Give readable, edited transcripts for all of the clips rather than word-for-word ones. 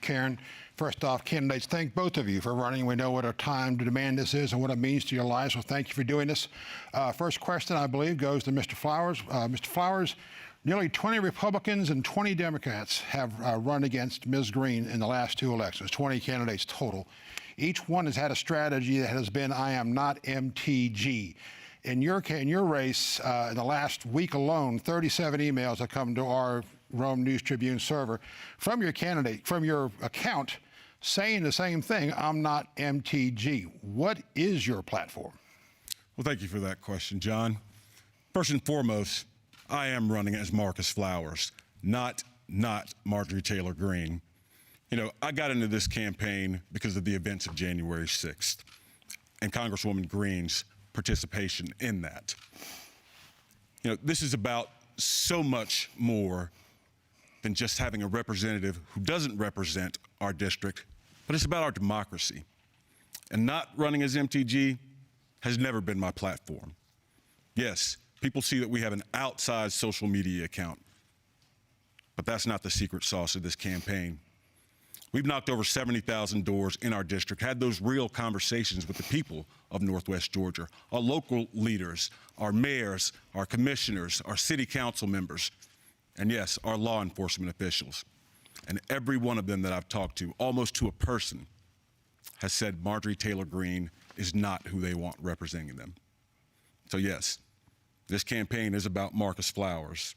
Karen. First off, candidates, thank both of you for running. We know what a time to demand this is and what it means to your lives, so thank you for doing this. First question, I believe, goes to Mr. Flowers. Mr. Flowers, nearly 20 Republicans and 20 Democrats have run against Ms. Greene in the last two elections, 20 candidates total. Each one has had a strategy that has been, I am not MTG. In your race, in the last week alone, 37 emails have come to our Rome News Tribune server from your candidate, from your account, saying the same thing, I'm not MTG. What is your platform? Well, thank you for that question, John. First and foremost, I am running as Marcus Flowers, not Marjorie Taylor Greene. You know, I got into this campaign because of the events of January 6th and Congresswoman Greene's participation in that. You know, this is about so much more than just having a representative who doesn't represent our district, but it's about our democracy. And not running as MTG has never been my platform. Yes, people see that we have an outsized social media account, but that's not the secret sauce of this campaign. We've knocked over 70,000 doors in our district, had those real conversations with the people of Northwest Georgia, our local leaders, our mayors, our commissioners, our city council members, and yes, our law enforcement officials. And every one of them that I've talked to, almost to a person, has said Marjorie Taylor Greene is not who they want representing them. So yes, this campaign is about Marcus Flowers,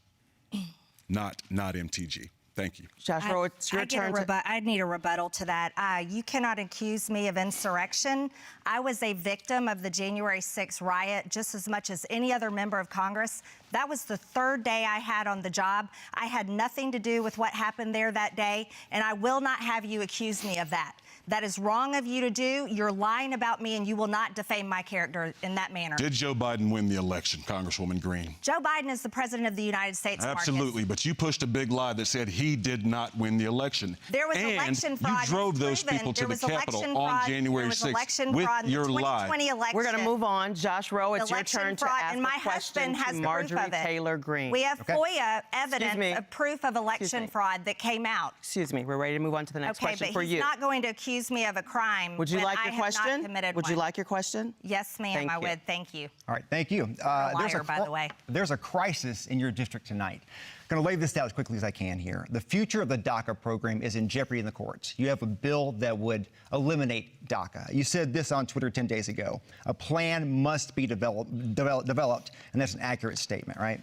not MTG. Thank you. Joshua, it's your turn. I need a rebuttal to that. You cannot accuse me of insurrection. I was a victim of the January 6th riot just as much as any other member of Congress. That was the third day I had on the job. I had nothing to do with what happened there that day, and I will not have you accuse me of that. That is wrong of you to do. You're lying about me, and you will not defame my character in that manner. Did Joe Biden win the election, Congresswoman Greene? Joe Biden is the president of the United States, Absolutely, Marcus. but you pushed a big lie that said he did not win the election. There was election fraud. You drove those people to the Capitol on January 6th with your lie. We're going to move on. Josh Rowe, it's your turn to ask and my a question husband has to Marjorie proof of it. Taylor Greene. We have FOIA evidence of proof of election fraud that came out. Excuse me. We're ready to move on to the next question for you. He's not going to accuse me of a crime. Would you like your question? Would you like your question? Yes, ma'am, I would. Thank you. All right, thank you. By the way. There's a crisis in your district tonight. I'm going to lay this out as quickly as I can here. The future of the DACA program is in jeopardy in the courts. You have a bill that would eliminate DACA. You said this on Twitter 10 days ago. A plan must be developed, and that's an accurate statement, right?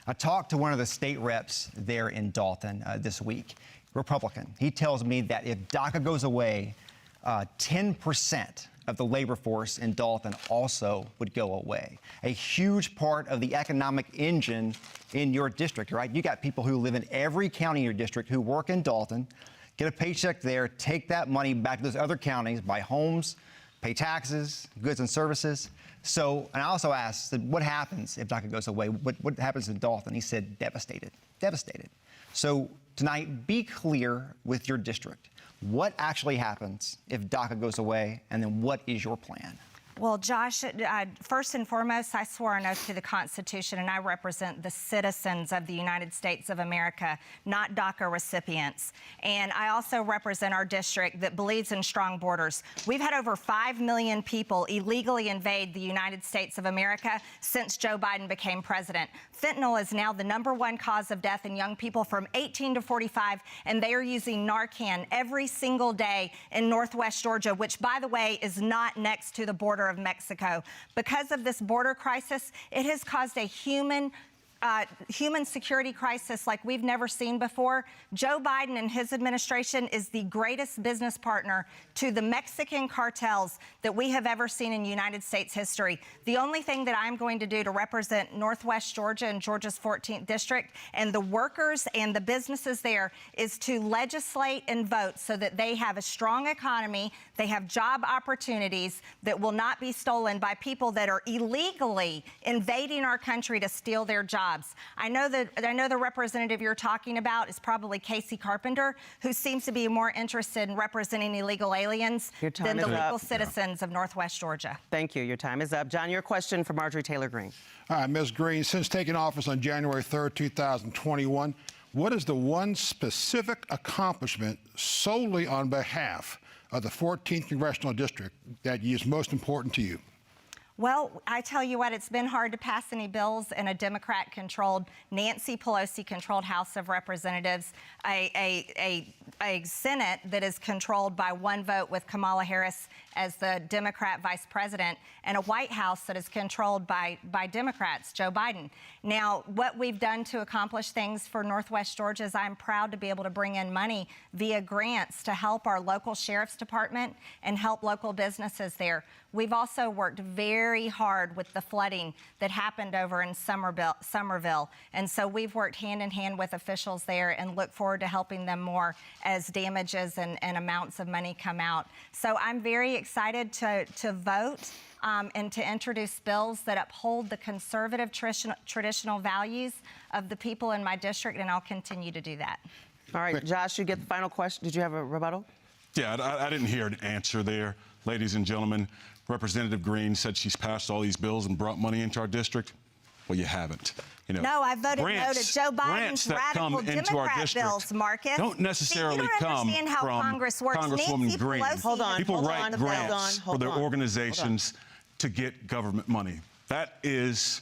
I talked to one of the state reps there in Dalton this week, Republican. He tells me that if DACA goes away, 10% of the labor force in Dalton also would go away. A huge part of the economic engine in your district, right? You got people who live in every county in your district who work in Dalton, get a paycheck there, take that money back to those other counties, buy homes, pay taxes, goods and services. So, and I also asked, what happens if DACA goes away? What happens in Dalton? He said, devastated, devastated. So tonight, be clear with your district. What actually happens if DACA goes away, and then what is your plan? Well, Josh, first and foremost, I swore an oath to the Constitution, and I represent the citizens of the United States of America, not DACA recipients. And I also represent our district that believes in strong borders. We've had over 5 million people illegally invade the United States of America since Joe Biden became president. Fentanyl is now the #1 cause of death in young people from 18 to 45, and they are using Narcan every single day in Northwest Georgia, which, by the way, is not next to the border of Mexico. Because of this border crisis, it has caused a human security crisis like we've never seen before. Joe Biden and his administration is the greatest business partner to the Mexican cartels that we have ever seen in United States history. The only thing that I'm going to do to represent Northwest Georgia and Georgia's 14th district and the workers and the businesses there is to legislate and vote so that they have a strong economy, they have job opportunities that will not be stolen by people that are illegally invading our country to steal their jobs. I know the representative you're talking about is probably Casey Carpenter, who seems to be more interested in representing illegal aliens than the legal citizens of Northwest Georgia. Thank you. Your time is up. John, your question for Marjorie Taylor Greene. All right, Ms. Greene, since taking office on January 3rd, 2021, what is the one specific accomplishment solely on behalf of the 14th Congressional District that is most important to you? Well, I tell you what, it's been hard to pass any bills in a Democrat-controlled, Nancy Pelosi-controlled House of Representatives, a Senate that is controlled by one vote with Kamala Harris as the Democrat vice president, and a White House that is controlled by Democrats, Joe Biden. Now, what we've done to accomplish things for Northwest Georgia is I'm proud to be able to bring in money via grants to help our local sheriff's department and help local businesses there. We've also worked very hard with the flooding that happened over in Somerville. And so we've worked hand in hand with officials there and look forward to helping them more as damages and amounts of money come out. So I'm very excited to vote and to introduce bills that uphold the conservative traditional values of the people in my district, and I'll continue to do that. All right, Josh, you get the final question. Did you have a rebuttal? Yeah, I didn't hear an answer there. Ladies and gentlemen, Representative Greene said she's passed all these bills and brought money into our district. Well, you haven't. You know, no, I voted no to Joe Biden's radical Democrat bills, Marcus. Don't necessarily come from Congresswoman Greene. Hold on. People write grants for their organizations to get government money. That is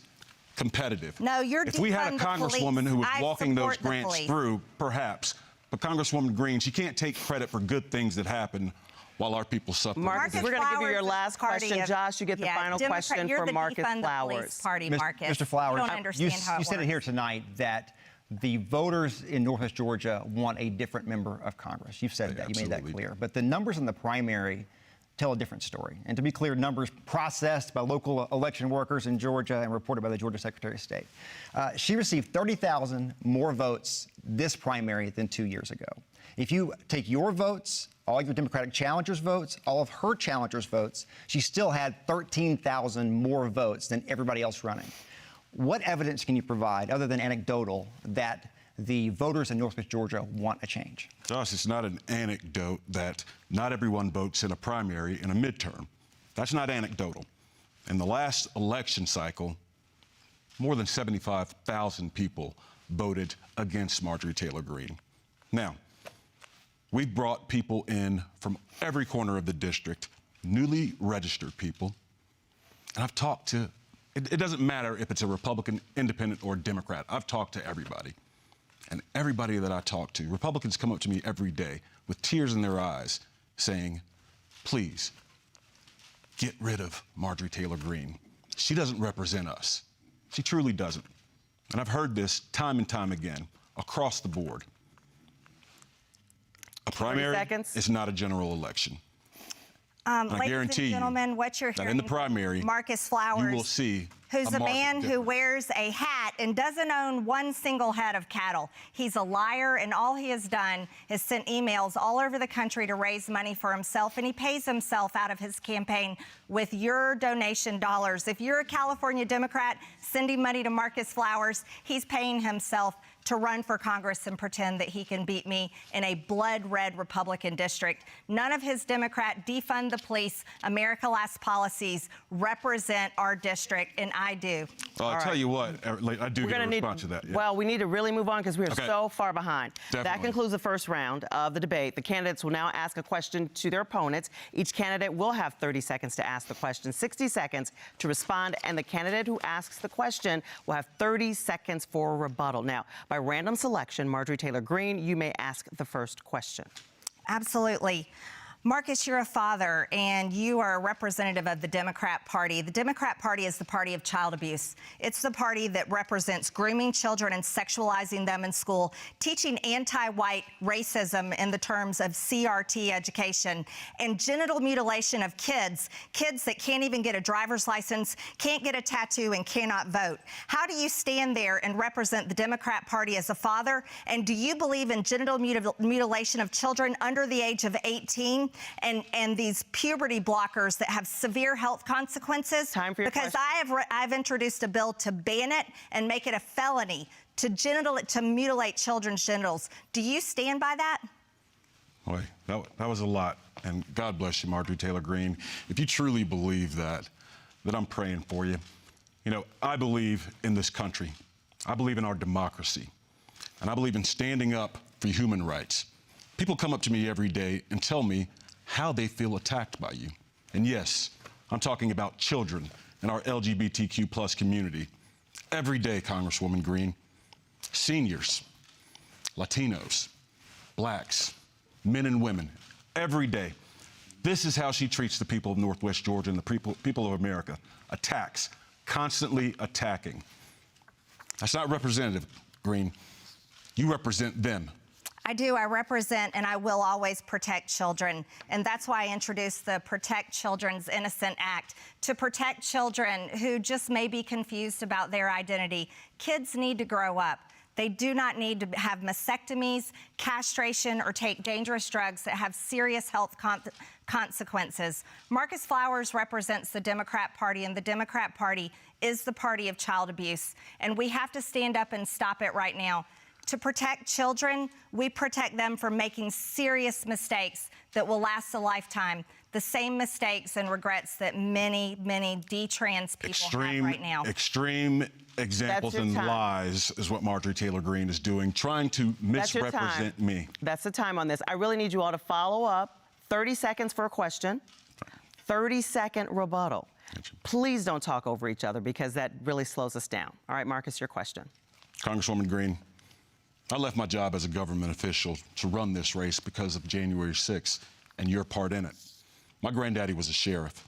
competitive. No, you're if we had a Congresswoman who was walking those grants through, perhaps, but Congresswoman Greene, she can't take credit for good things that happen while our people suffer. Marcus, we're going to give you your last question. Josh, you get the final question for Marcus Flowers. Mr. Flowers, you don't understand how it you said it here tonight that the voters in Northwest Georgia want a different member of Congress. You've said that. You made that clear. But the numbers in the primary tell a different story. And to be clear, numbers processed by local election workers in Georgia and reported by the Georgia Secretary of State. She received 30,000 more votes this primary than 2 years ago. If you take your votes, all your Democratic challengers' votes, all of her challengers' votes, she still had 13,000 more votes than everybody else running. What evidence can you provide, other than anecdotal, that the voters in Northwest Georgia want a change? Josh, it's not an anecdote that not everyone votes in a primary and a midterm. That's not anecdotal. In the last election cycle, more than 75,000 people voted against Marjorie Taylor Greene. Now, we've brought people in from every corner of the district, newly registered people. And I've talked to, it doesn't matter if it's a Republican, independent, or Democrat. I've talked to everybody. And everybody that I talk to, Republicans come up to me every day with tears in their eyes saying, please, get rid of Marjorie Taylor Greene. She doesn't represent us. She truly doesn't. And I've heard this time and time again across the board. A primary is not a general election. I guarantee you, gentlemen, what you're hearing that in the primary, Marcus Flowers, you will see who's a man difference. who wears a hat and doesn't own one single head of cattle. He's a liar, and all he has done is sent emails all over the country to raise money for himself, and he pays himself out of his campaign with your donation dollars. If you're a California Democrat sending money to Marcus Flowers, he's paying himself to run for Congress and pretend that he can beat me in a blood-red Republican district. None of his Democrat defund the police, America Last policies represent our district, and I do. Well, I'll tell you what, I do get a response to that. Yeah. Well, we need to really move on because we are so far behind. Definitely. That concludes the first round of the debate. The candidates will now ask a question to their opponents. Each candidate will have 30 seconds to ask the question, 60 seconds to respond, and the candidate who asks the question will have 30 seconds for a rebuttal. Now, by random selection, Marjorie Taylor Greene, you may ask the first question. Absolutely. Marcus, you're a father, and you are a representative of the Democrat Party. The Democrat Party is the party of child abuse. It's the party that represents grooming children and sexualizing them in school, teaching anti-white racism in the terms of CRT education, and genital mutilation of kids that can't even get a driver's license, can't get a tattoo, and cannot vote. How do you stand there and represent the Democrat Party as a father? And do you believe in genital mutilation of children under the age of 18? And these puberty blockers that have severe health consequences? Time for your because question. I've introduced a bill to ban it and make it a felony to mutilate children's genitals. Do you stand by that? Boy, that was a lot. And God bless you, Marjorie Taylor Greene. If you truly believe that I'm praying for you. You know, I believe in this country. I believe in our democracy. and I believe in standing up for human rights. People come up to me every day and tell me how they feel attacked by you. And yes, I'm talking about children in our LGBTQ plus community. Every day, Congresswoman Greene, seniors, Latinos, blacks, men and women, every day. This is how she treats the people of Northwest Georgia and the people of America. Attacks, constantly attacking. That's not representative, Greene. You represent them. I do. I represent and I will always protect children. And that's why I introduced the Protect Children's Innocent Act, to protect children who just may be confused about their identity. Kids need to grow up. They do not need to have mastectomies, castration, or take dangerous drugs that have serious health consequences. Marcus Flowers represents the Democrat Party, and the Democrat Party is the party of child abuse. And we have to stand up and stop it right now. To protect children, we protect them from making serious mistakes that will last a lifetime. The same mistakes and regrets that many, many detrans people have right now. Extreme examples and lies is what Marjorie Taylor Greene is doing, trying to misrepresent me. That's the time on this. I really need you all to follow up. 30 seconds for a question, 30-second rebuttal. Please don't talk over each other because that really slows us down. All right, Marcus, your question. Congresswoman Greene, I left my job as a government official to run this race because of January 6th and your part in it. My granddaddy was a sheriff.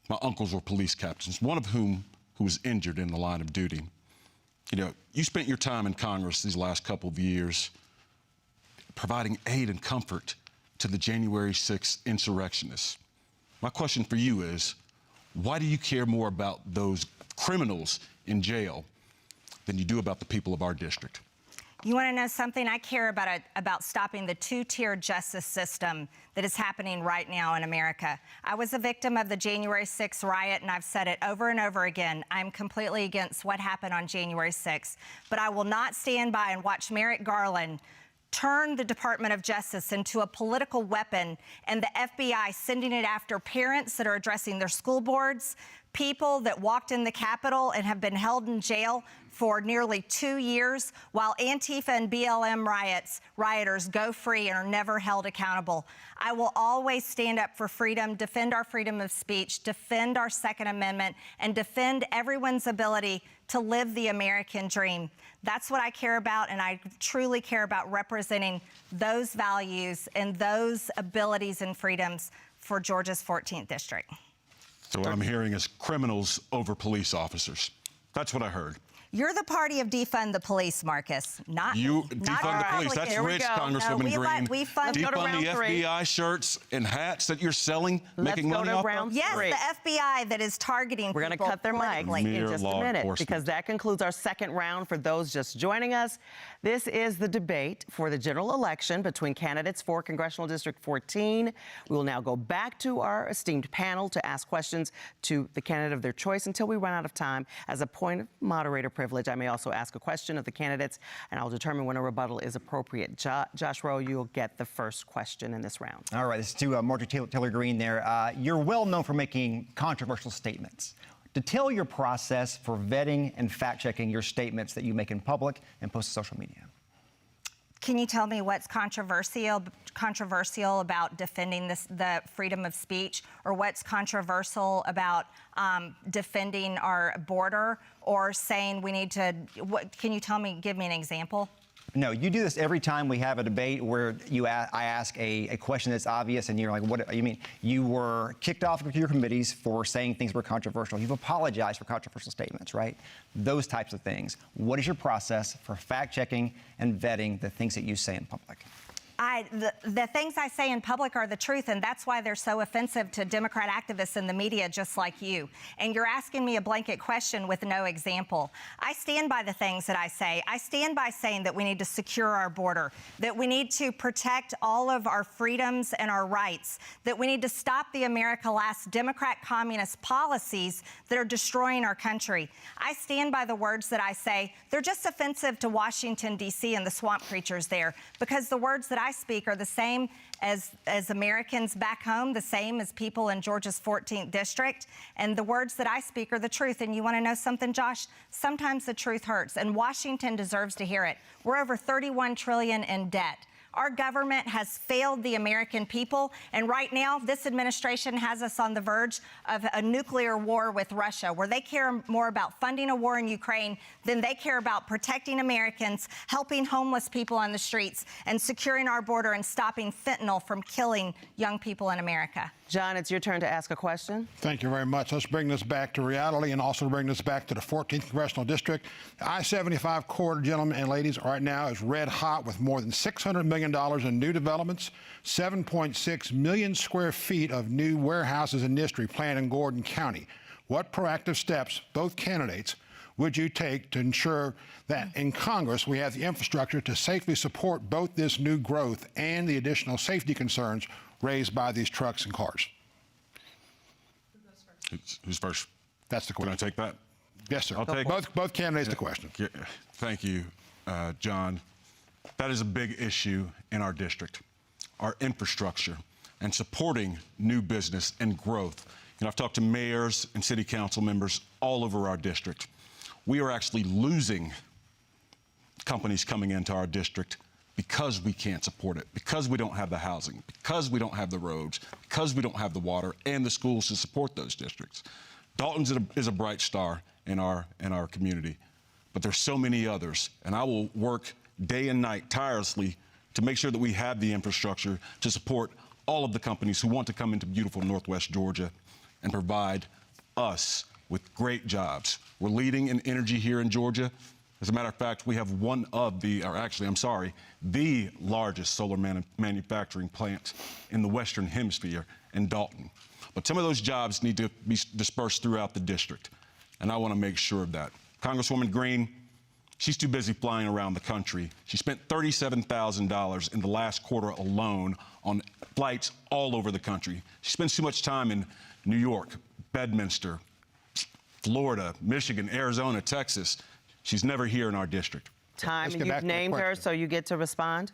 My uncles were police captains, one of whom who was injured in the line of duty. You know, you spent your time in Congress these last couple of years providing aid and comfort to the January 6th insurrectionists. My question for you is, why do you care more about those criminals in jail than you do about the people of our district? You want to know something? I care about stopping the two-tier justice system that is happening right now in America. I was a victim of the January 6th riot, and I've said it over and over again. I'm completely against what happened on January 6th. But I will not stand by and watch Merrick Garland turn the Department of Justice into a political weapon, and the FBI sending it after parents that are addressing their school boards, people that walked in the Capitol and have been held in jail for nearly 2 years, while Antifa and BLM rioters go free and are never held accountable. I will always stand up for freedom, defend our freedom of speech, defend our Second Amendment, and defend everyone's ability to live the American dream. That's what I care about, and I truly care about representing those values and those abilities and freedoms for Georgia's 14th district. So what I'm hearing is criminals over police officers. That's what I heard. You're the party of defund the police, Marcus. Not you not defund the police. That's Here we rich, go. Congresswoman Greene. We fund defund the three. FBI shirts and hats that you're selling, making money off of. Yes, the FBI that is targeting We're going to cut their mic in just a minute because that concludes our second round for those just joining us. This is the debate for the general election between candidates for Congressional District 14. We will now go back to our esteemed panel to ask questions to the candidate of their choice until we run out of time. As a point of moderator privilege, I may also ask a question of the candidates, and I'll determine when a rebuttal is appropriate. Josh Rowe, you'll get the first question in this round. All right, this is to Marjorie Taylor Greene there. You're well known for making controversial statements. Detail your process for vetting and fact-checking your statements that you make in public and post to social media. Can you tell me what's controversial about defending the freedom of speech, or what's controversial about defending our border, or saying we need to? Can you give me an example? No, you do this every time we have a debate where I ask a question that's obvious, and you're like, what do you mean? You were kicked off of your committees for saying things were controversial. You've apologized for controversial statements, right? Those types of things. What is your process for fact-checking and vetting the things that you say in public? The things I say in public are the truth, and that's why they're so offensive to Democrat activists in the media just like you. And you're asking me a blanket question with no example. I stand by the things that I say. I stand by saying that we need to secure our border, that we need to protect all of our freedoms and our rights, that we need to stop the America Last Democrat communist policies that are destroying our country. I stand by the words that I say. They're just offensive to Washington, D.C. and the swamp creatures there, because the words that I speak are the same as Americans back home, the same as people in Georgia's 14th district. And the words that I speak are the truth. And you want to know something, Josh? Sometimes the truth hurts, and Washington deserves to hear it. We're over $31 trillion in debt. Our government has failed the American people, and right now, this administration has us on the verge of a nuclear war with Russia, where they care more about funding a war in Ukraine than they care about protecting Americans, helping homeless people on the streets, and securing our border and stopping fentanyl from killing young people in America. John, it's your turn to ask a question. Thank you very much. Let's bring this back to reality and also bring this back to the 14th Congressional District. The I-75 corridor, gentlemen and ladies, right now is red hot with more than $600 million in new developments, 7.6 million square feet of new warehouses and industry planned in Gordon County. What proactive steps, both candidates, would you take to ensure that in Congress we have the infrastructure to safely support both this new growth and the additional safety concerns raised by these trucks and cars? Who's first? That's the Can question. I take that? Yes, sir. I'll take both candidates the question. Yeah, thank you, John. That is a big issue in our district, our infrastructure and supporting new business and growth. You know, I've talked to mayors and city council members all over our district. We are actually losing companies coming into our district because we can't support it, because we don't have the housing, because we don't have the roads, because we don't have the water and the schools to support those districts. Dalton is a bright star in our community, but there's so many others, and I will work day and night tirelessly to make sure that we have the infrastructure to support all of the companies who want to come into beautiful Northwest Georgia and provide us with great jobs. We're leading in energy here in Georgia. As a matter of fact, we have the largest solar manufacturing plant in the Western Hemisphere in Dalton. But some of those jobs need to be dispersed throughout the district, and I want to make sure of that. Congresswoman Greene, she's too busy flying around the country. She spent $37,000 in the last quarter alone on flights all over the country. She spends too much time in New York, Bedminster, Florida, Michigan, Arizona, Texas. She's never here in our district. Time, Let's get and back you've to the named her, question. so you get to respond.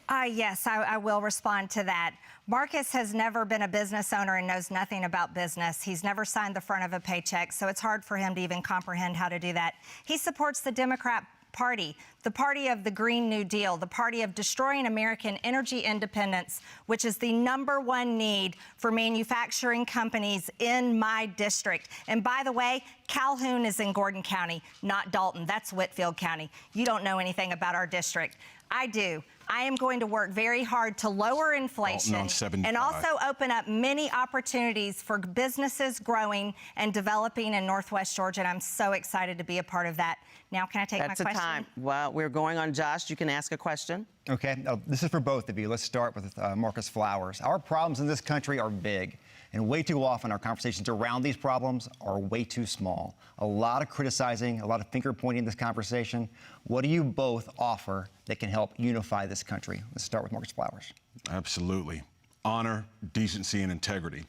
Yes, I will respond to that. Marcus has never been a business owner and knows nothing about business. He's never signed the front of a paycheck, so it's hard for him to even comprehend how to do that. He supports the Democrat Party, the party of the Green New Deal, the party of destroying American energy independence, which is the #1 need for manufacturing companies in my district. And by the way, Calhoun is in Gordon County, not Dalton. That's Whitfield County. You don't know anything about our district. I do. I am going to work very hard to lower inflation and also open up many opportunities for businesses growing and developing in Northwest Georgia, and I'm so excited to be a part of that. Now, can I take my question? That's the time. Well, we're going on Josh. You can ask a question. Okay, this is for both of you. Let's start with Marcus Flowers. Our problems in this country are big, and way too often our conversations around these problems are way too small. A lot of criticizing, a lot of finger pointing in this conversation. What do you both offer that can help unify this country? Let's start with Marcus Flowers. Absolutely. Honor, decency, and integrity.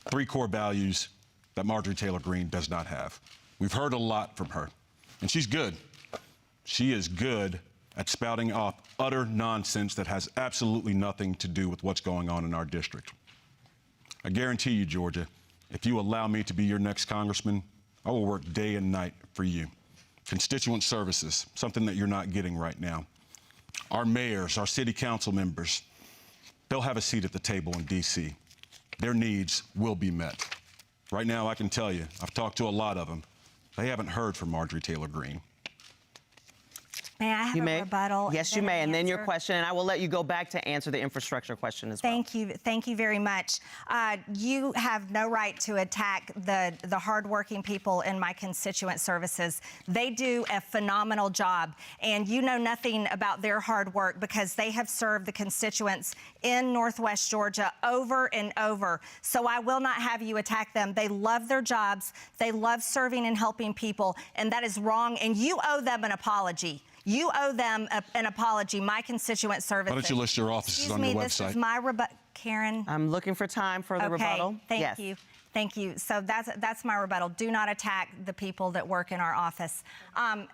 3 core values that Marjorie Taylor Greene does not have. We've heard a lot from her, and she's good. She is good at spouting off utter nonsense that has absolutely nothing to do with what's going on in our district. I guarantee you, Georgia, if you allow me to be your next congressman, I will work day and night for you. Constituent services, something that you're not getting right now. Our mayors, our city council members, they'll have a seat at the table in D.C. Their needs will be met. Right now, I can tell you, I've talked to a lot of them. They haven't heard from Marjorie Taylor Greene. May I have a rebuttal? Yes, you may, and then your question, and I will let you go back to answer the infrastructure question as well. Thank you very much. You have no right to attack the hardworking people in my constituent services. They do a phenomenal job, and you know nothing about their hard work because they have served the constituents in Northwest Georgia over and over. So I will not have you attack them. They love their jobs. They love serving and helping people, and that is wrong, and you owe them an apology. You owe them an apology, my constituent services. Why don't you list your offices on your website? This is my rebuttal. Karen? I'm looking for time for the rebuttal. Thank you. Thank you. So that's my rebuttal. Do not attack the people that work in our office. And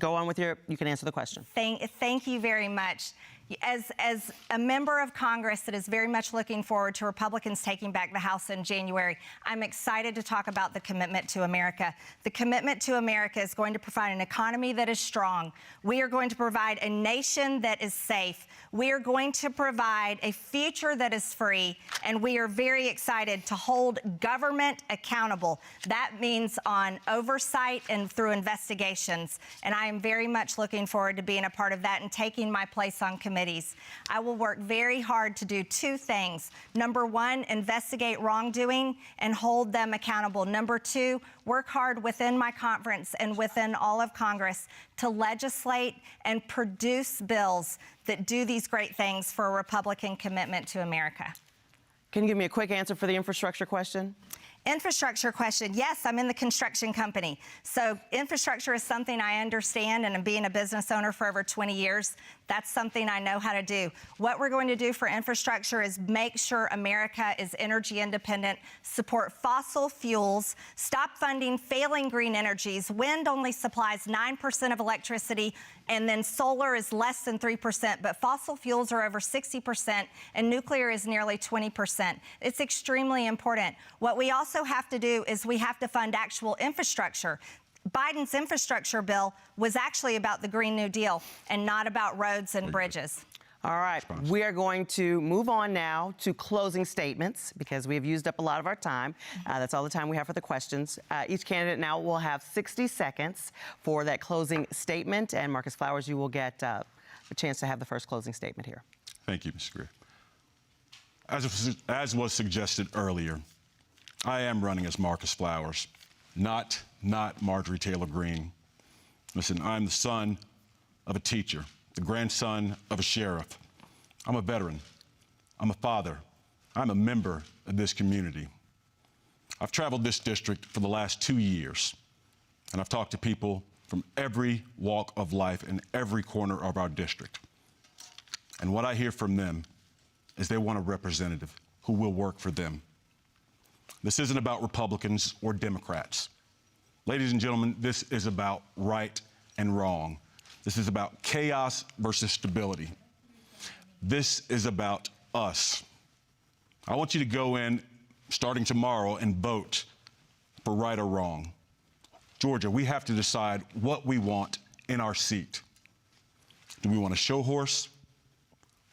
go on with you can answer the question. Thank you very much. As a member of Congress that is very much looking forward to Republicans taking back the House in January, I'm excited to talk about the commitment to America. The commitment to America is going to provide an economy that is strong. We are going to provide a nation that is safe. We are going to provide a future that is free, and we are very excited to hold government accountable. That means on oversight and through investigations, and I am very much looking forward to being a part of that and taking my place on committees. I will work very hard to do two things. Number one, investigate wrongdoing and hold them accountable. Number two, work hard within my conference and within all of Congress to legislate and produce bills that do these great things for a Republican commitment to America. Can you give me a quick answer for the infrastructure question? Infrastructure question. Yes, I'm in the construction company. So infrastructure is something I understand, and being a business owner for over 20 years, that's something I know how to do. What we're going to do for infrastructure is make sure America is energy independent, support fossil fuels, stop funding failing green energies. Wind only supplies 9% of electricity, and then solar is less than 3%, but fossil fuels are over 60%, and nuclear is nearly 20%. It's extremely important. What we also have to do is we have to fund actual infrastructure. Biden's infrastructure bill was actually about the Green New Deal and not about roads and bridges. All right, we are going to move on now to closing statements because we have used up a lot of our time. That's all the time we have for the questions. Each candidate now will have 60 seconds for that closing statement. And Marcus Flowers, you will get a chance to have the first closing statement here. Thank you, Ms. Greene. As was suggested earlier, I am running as Marcus Flowers, not Marjorie Taylor Greene. Listen, I'm the son of a teacher, the grandson of a sheriff. I'm a veteran. I'm a father. I'm a member of this community. I've traveled this district for the last 2 years, and I've talked to people from every walk of life in every corner of our district. And what I hear from them is they want a representative who will work for them. This isn't about Republicans or Democrats. Ladies and gentlemen, this is about right and wrong. This is about chaos versus stability. This is about us. I want you to go in starting tomorrow and vote for right or wrong. Georgia, we have to decide what we want in our seat. Do we want a show horse,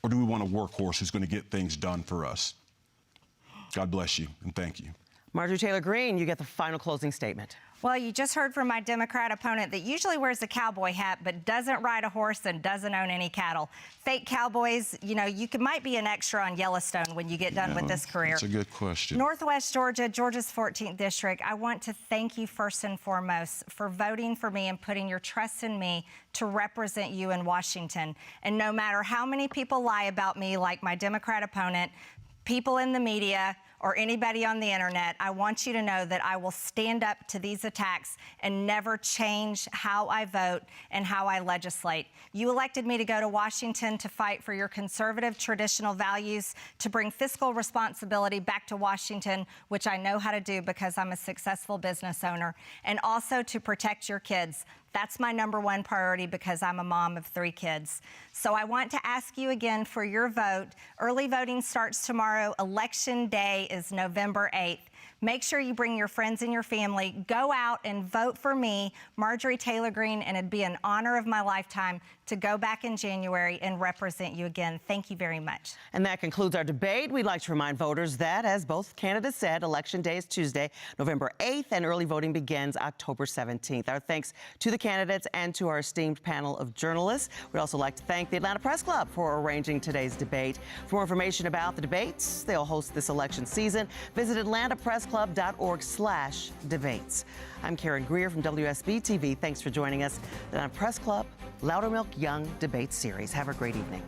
or do we want a workhorse who's going to get things done for us? God bless you, and thank you. Marjorie Taylor Greene, you get the final closing statement. Well, you just heard from my Democrat opponent that usually wears a cowboy hat but doesn't ride a horse and doesn't own any cattle. Fake cowboys, you know, might be an extra on Yellowstone when you get done with this career. That's a good question. Northwest Georgia, Georgia's 14th district, I want to thank you first and foremost for voting for me and putting your trust in me to represent you in Washington. And no matter how many people lie about me, like my Democrat opponent, people in the media, or anybody on the internet, I want you to know that I will stand up to these attacks and never change how I vote and how I legislate. You elected me to go to Washington to fight for your conservative traditional values, to bring fiscal responsibility back to Washington, which I know how to do because I'm a successful business owner, and also to protect your kids. That's my number one priority because I'm a mom of 3 kids. So I want to ask you again for your vote. Early voting starts tomorrow. Election day is November 8th. Make sure you bring your friends and your family. Go out and vote for me, Marjorie Taylor Greene, and it'd be an honor of my lifetime to go back in January and represent you again. Thank you very much. And that concludes our debate. We'd like to remind voters that, as both candidates said, Election Day is Tuesday, November 8th, and early voting begins October 17th. Our thanks to the candidates and to our esteemed panel of journalists. We'd also like to thank the Atlanta Press Club for arranging today's debate. For more information about the debates they'll host this election season, visit atlantapressclub.org/debates. I'm Karen Greer from WSB TV. Thanks for joining us. The Atlanta Press Club Loudermilk Young Debate Series. Have a great evening.